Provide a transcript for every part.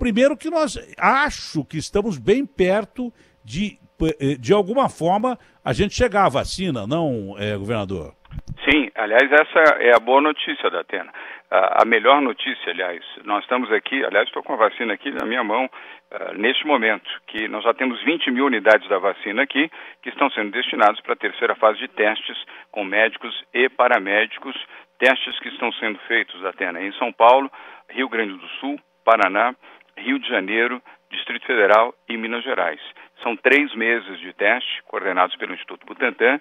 primeiro que nós acho que estamos bem perto de alguma forma, a gente chegar à vacina, não, governador? Sim, aliás, essa é a boa notícia da Atena. A melhor notícia, aliás, nós estamos aqui, aliás, estou com a vacina aqui na minha mão, neste momento, que nós já temos 20 mil unidades da vacina aqui, que estão sendo destinadas para a terceira fase de testes com médicos e paramédicos, testes que estão sendo feitos, Atena, em São Paulo, Rio Grande do Sul, Paraná, Rio de Janeiro, Distrito Federal e Minas Gerais. São 3 meses de teste, coordenados pelo Instituto Butantan,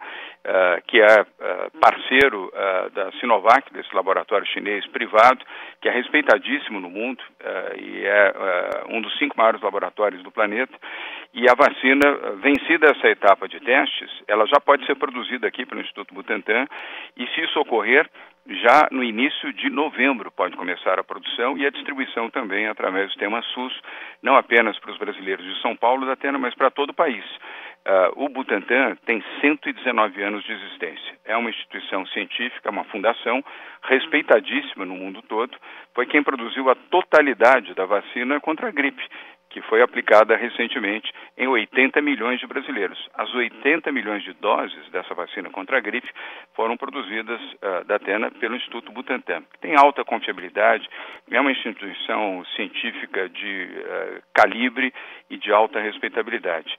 que é parceiro da Sinovac, desse laboratório chinês privado, que é respeitadíssimo no mundo e é um dos 5 maiores laboratórios do planeta. E a vacina, vencida essa etapa de testes, ela já pode ser produzida aqui pelo Instituto Butantan e, se isso ocorrer, já no início de novembro pode começar a produção e a distribuição também através do sistema SUS, não apenas para os brasileiros de São Paulo, da Atena, mas para todo o país. O Butantan tem 119 anos de existência. É uma instituição científica, uma fundação respeitadíssima no mundo todo. Foi quem produziu a totalidade da vacina contra a gripe, que foi aplicada recentemente em 80 milhões de brasileiros. As 80 milhões de doses dessa vacina contra a gripe foram produzidas da Atena pelo Instituto Butantan. Tem alta confiabilidade, é uma instituição científica de calibre e de alta respeitabilidade.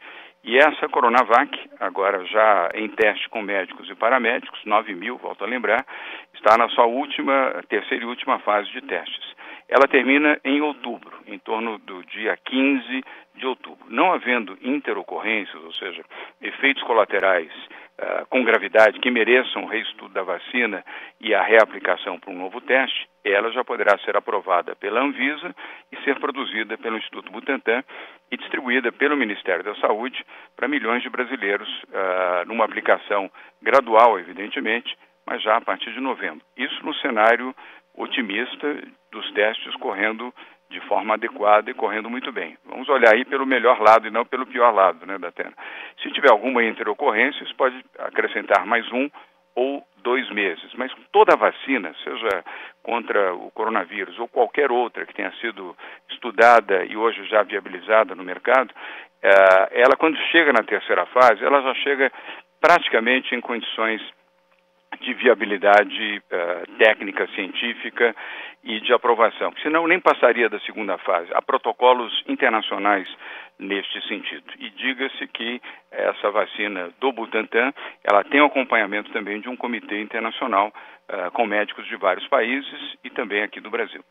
E essa Coronavac, agora já em teste com médicos e paramédicos, 9 mil, volto a lembrar, está na sua terceira e última fase de testes. Ela termina em outubro, em torno do dia 15 de outubro. Não havendo interocorrências, ou seja, efeitos colaterais com gravidade que mereçam o reestudo da vacina e a reaplicação para um novo teste, ela já poderá ser aprovada pela Anvisa e ser produzida pelo Instituto Butantan e distribuída pelo Ministério da Saúde para milhões de brasileiros numa aplicação gradual, evidentemente, mas já a partir de novembro. Isso no cenário otimista dos testes correndo de forma adequada e correndo muito bem. Vamos olhar aí pelo melhor lado e não pelo pior lado, né, Datena? Se tiver alguma interocorrência, isso pode acrescentar mais 1 ou 2 meses. Mas toda vacina, seja contra o coronavírus ou qualquer outra que tenha sido estudada e hoje já viabilizada no mercado, ela quando chega na terceira fase, ela já chega praticamente em condições de viabilidade técnica, científica e de aprovação, porque senão nem passaria da segunda fase. Há protocolos internacionais neste sentido. E diga-se que essa vacina do Butantan, ela tem o acompanhamento também de um comitê internacional com médicos de vários países e também aqui do Brasil.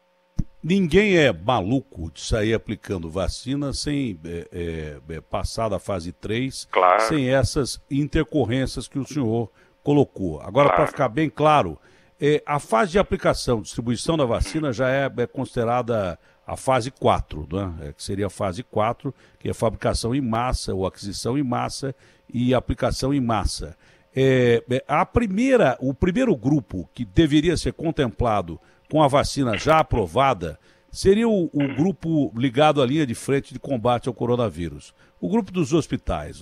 Ninguém é maluco de sair aplicando vacina sem passar da fase 3, claro, sem essas intercorrências que o senhor colocou. Agora, claro, para ficar bem claro, a fase de aplicação, distribuição da vacina já é considerada a fase 4, né? Que seria a fase 4, que é a fabricação em massa, ou aquisição em massa e aplicação em massa. O primeiro grupo que deveria ser contemplado com a vacina já aprovada seria o grupo ligado à linha de frente de combate ao coronavírus. O grupo dos hospitais,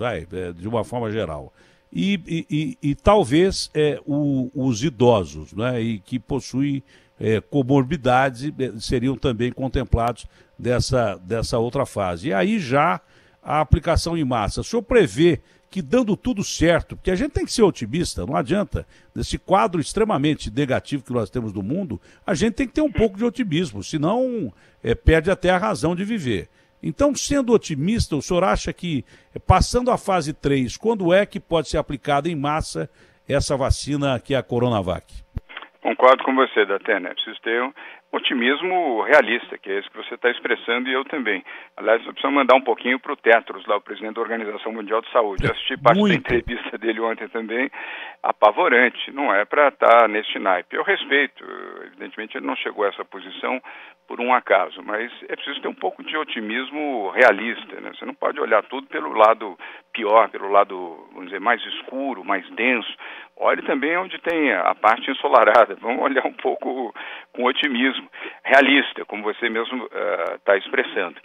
de uma forma geral. E talvez os idosos, né, e que possuem comorbidades seriam também contemplados dessa outra fase. E aí já a aplicação em massa. O senhor prevê que dando tudo certo, porque a gente tem que ser otimista, não adianta, nesse quadro extremamente negativo que nós temos do mundo, a gente tem que ter um pouco de otimismo, senão perde até a razão de viver. Então, sendo otimista, o senhor acha que, passando a fase 3, quando é que pode ser aplicada em massa essa vacina que é a Coronavac? Concordo com você, Datena. É preciso ter um otimismo realista, que é esse que você está expressando, e eu também. Aliás, eu preciso mandar um pouquinho para o Tedros, lá, o presidente da Organização Mundial de Saúde. Eu assisti parte da entrevista dele ontem também, apavorante, não é para estar neste naipe. Eu respeito, evidentemente ele não chegou a essa posição por um acaso, mas é preciso ter um pouco de otimismo realista, né? Você não pode olhar tudo pelo lado pior, pelo lado, vamos dizer, mais escuro, mais denso. Olhe também onde tem a parte ensolarada. Vamos olhar um pouco com otimismo realista, como você mesmo está expressando.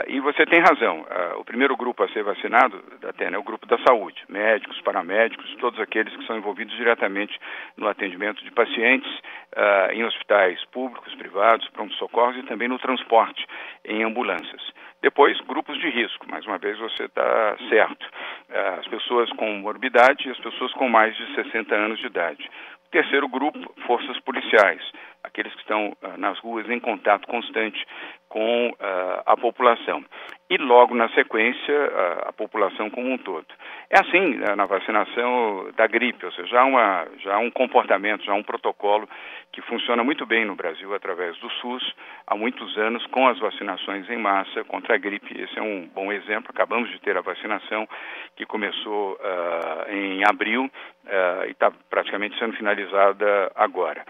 E você tem razão, o primeiro grupo a ser vacinado, Datena, é o grupo da saúde, médicos, paramédicos, todos aqueles que são envolvidos diretamente no atendimento de pacientes em hospitais públicos, privados, pronto-socorros e também no transporte em ambulâncias. Depois, grupos de risco, mais uma vez você está certo, as pessoas com morbidade e as pessoas com mais de 60 anos de idade. Terceiro grupo, forças policiais, aqueles que estão nas ruas em contato constante com a população. E logo na sequência, a população como um todo. É assim na vacinação da gripe, ou seja, já há um comportamento, já há um protocolo que funciona muito bem no Brasil através do SUS há muitos anos com as vacinações em massa contra a gripe. Esse é um bom exemplo. Acabamos de ter a vacinação que começou em abril e está praticamente sendo finalizada agora.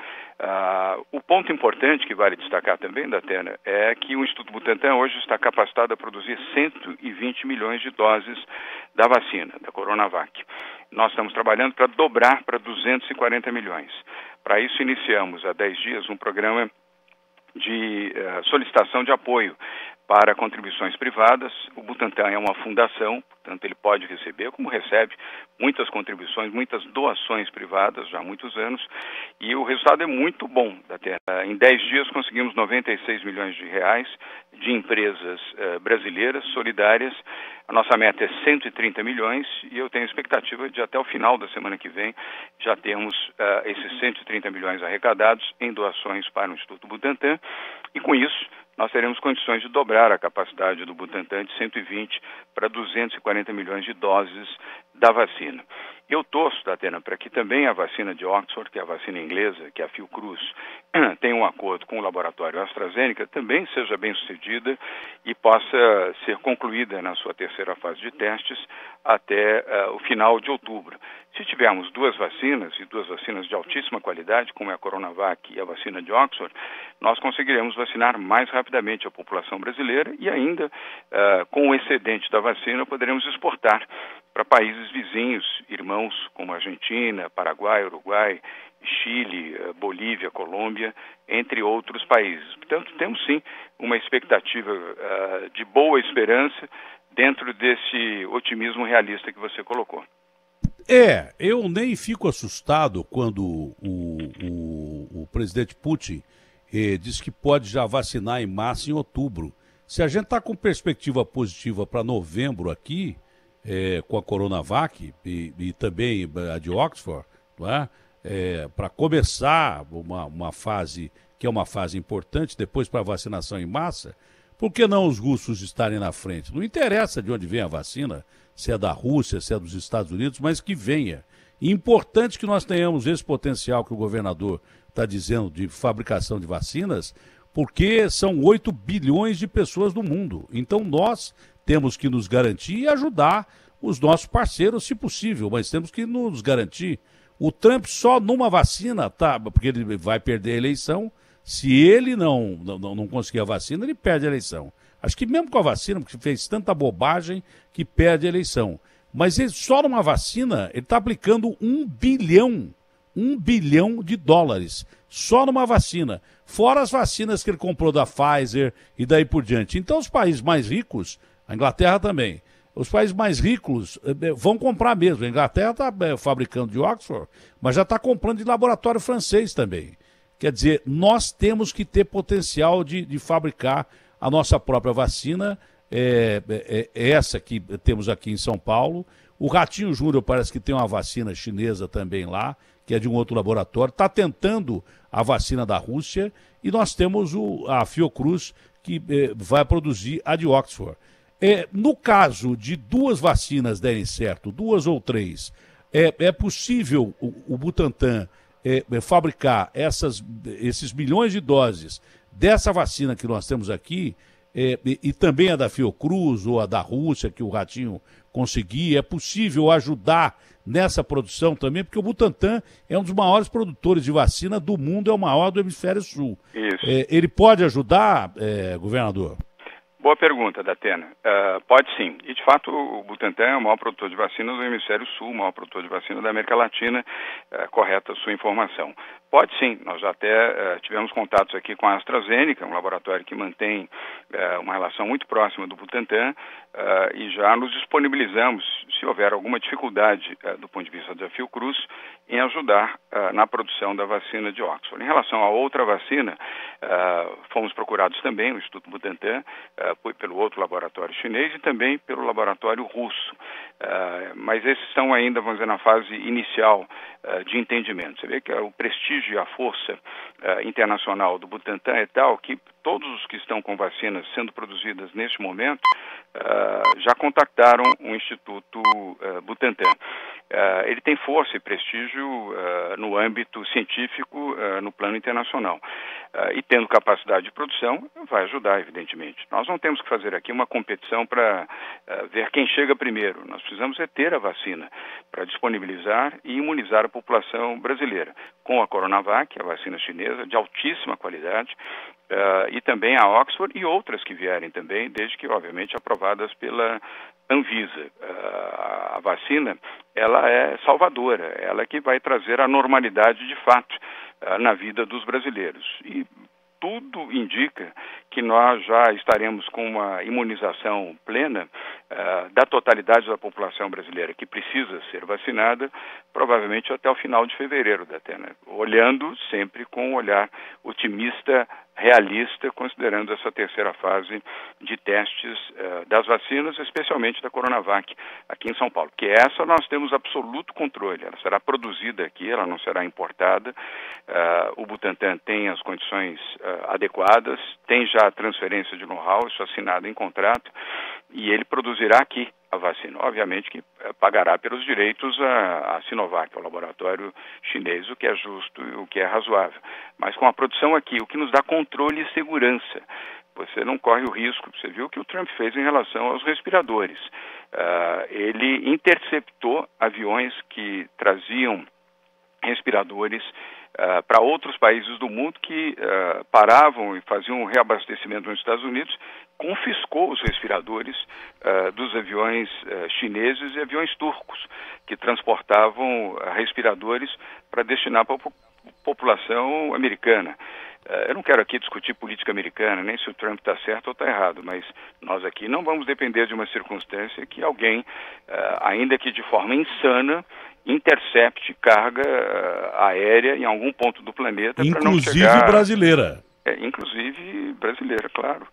O ponto importante que vale destacar também, Datena, é que o Instituto Butantan hoje está capacitado a produzir 120 milhões de doses da vacina, da Coronavac. Nós estamos trabalhando para dobrar para 240 milhões. Para isso, iniciamos há 10 dias um programa de solicitação de apoio para contribuições privadas. O Butantan é uma fundação, portanto ele pode receber, como recebe, muitas contribuições, muitas doações privadas já há muitos anos, e o resultado é muito bom. Em 10 dias conseguimos 96 milhões de reais de empresas brasileiras solidárias. A nossa meta é 130 milhões e eu tenho expectativa de até o final da semana que vem já termos esses 130 milhões arrecadados em doações para o Instituto Butantan, e com isso nós teremos condições de dobrar a capacidade do Butantan de 120 para 240 milhões de doses da vacina. Eu torço, Datena, para que também a vacina de Oxford, que é a vacina inglesa, que é a Fiocruz, tenha um acordo com o laboratório AstraZeneca, também seja bem sucedida e possa ser concluída na sua terceira fase de testes até o final de outubro. Se tivermos duas vacinas, e duas vacinas de altíssima qualidade, como é a Coronavac e a vacina de Oxford, nós conseguiremos vacinar mais rapidamente a população brasileira e ainda, com o excedente da vacina, poderemos exportar para países vizinhos, irmãos como Argentina, Paraguai, Uruguai, Chile, Bolívia, Colômbia, entre outros países. Portanto, temos sim uma expectativa de boa esperança dentro desse otimismo realista que você colocou. Eu nem fico assustado quando o presidente Putin diz que pode já vacinar em massa em outubro. Se a gente está com perspectiva positiva para novembro aqui, com a Coronavac e também a de Oxford, não é? Para começar uma fase que é uma fase importante, depois para a vacinação em massa, por que não os russos estarem na frente? Não interessa de onde vem a vacina, se é da Rússia, se é dos Estados Unidos, mas que venha. E importante que nós tenhamos esse potencial que o governador está dizendo de fabricação de vacinas, porque são 8 bilhões de pessoas no mundo. Então nós temos que nos garantir e ajudar os nossos parceiros, se possível, mas temos que nos garantir. O Trump só numa vacina, porque ele vai perder a eleição. Se ele não conseguir a vacina, ele perde a eleição. Acho que mesmo com a vacina, porque fez tanta bobagem que perde a eleição. Mas ele, só numa vacina, ele está aplicando 1 bilhão de dólares. Só numa vacina. Fora as vacinas que ele comprou da Pfizer e daí por diante. Então os países mais ricos, a Inglaterra também, os países mais ricos vão comprar mesmo. A Inglaterra está fabricando de Oxford, mas já está comprando de laboratório francês também. Quer dizer, nós temos que ter potencial de fabricar a nossa própria vacina, essa que temos aqui em São Paulo. O Ratinho Júnior parece que tem uma vacina chinesa também lá, que é de um outro laboratório. Está tentando a vacina da Rússia e nós temos a Fiocruz, que vai produzir a de Oxford. No caso de duas vacinas derem certo, 2 ou 3, é possível o Butantan fabricar esses milhões de doses dessa vacina que nós temos aqui, e também a da Fiocruz ou a da Rússia, que o Ratinho conseguir. É possível ajudar nessa produção também, porque o Butantan é um dos maiores produtores de vacina do mundo, é o maior do hemisfério sul. Isso. Ele pode ajudar, governador? Boa pergunta, Datena. Pode sim. E, de fato, o Butantan é o maior produtor de vacina do hemisfério sul, o maior produtor de vacina da América Latina, correta a sua informação. Pode sim, nós até tivemos contatos aqui com a AstraZeneca, um laboratório que mantém uma relação muito próxima do Butantan, e já nos disponibilizamos, se houver alguma dificuldade do ponto de vista da Fiocruz, em ajudar na produção da vacina de Oxford. Em relação a outra vacina, fomos procurados também, o Instituto Butantan, pelo outro laboratório chinês e também pelo laboratório russo. Mas esses estão ainda, vamos dizer, na fase inicial de entendimento. Você vê que o prestígio e a força internacional do Butantan é tal que todos os que estão com vacinas sendo produzidas neste momento já contactaram o Instituto Butantan. Ele tem força e prestígio no âmbito científico, no plano internacional. E tendo capacidade de produção, vai ajudar, evidentemente. Nós não temos que fazer aqui uma competição para ver quem chega primeiro. Nós precisamos ter a vacina para disponibilizar e imunizar a população brasileira. Com a Coronavac, a vacina chinesa, de altíssima qualidade, e também a Oxford e outras que vierem também, desde que, obviamente, aprovadas pela Anvisa. A vacina, ela é salvadora, ela é que vai trazer a normalidade de fato na vida dos brasileiros. E tudo indica que nós já estaremos com uma imunização plena da totalidade da população brasileira que precisa ser vacinada, provavelmente até o final de fevereiro, Datena, olhando sempre com um olhar otimista, realista, considerando essa terceira fase de testes das vacinas, especialmente da Coronavac, aqui em São Paulo. Que essa nós temos absoluto controle, ela será produzida aqui, ela não será importada, o Butantan tem as condições adequadas, tem já a transferência de know-how, isso assinado em contrato, e ele produzirá aqui a vacina. Obviamente que pagará pelos direitos a Sinovac, o laboratório chinês, o que é justo e o que é razoável. Mas com a produção aqui, o que nos dá controle e segurança. Você não corre o risco, você viu o que o Trump fez em relação aos respiradores. Ele interceptou aviões que traziam respiradores para outros países do mundo que paravam e faziam um reabastecimento nos Estados Unidos, confiscou os respiradores dos aviões chineses e aviões turcos, que transportavam respiradores para destinar para a população americana. Eu não quero aqui discutir política americana, nem se o Trump está certo ou está errado, mas nós aqui não vamos depender de uma circunstância que alguém, ainda que de forma insana, intercepte carga aérea em algum ponto do planeta para não chegar... Inclusive brasileira. Inclusive brasileira, claro.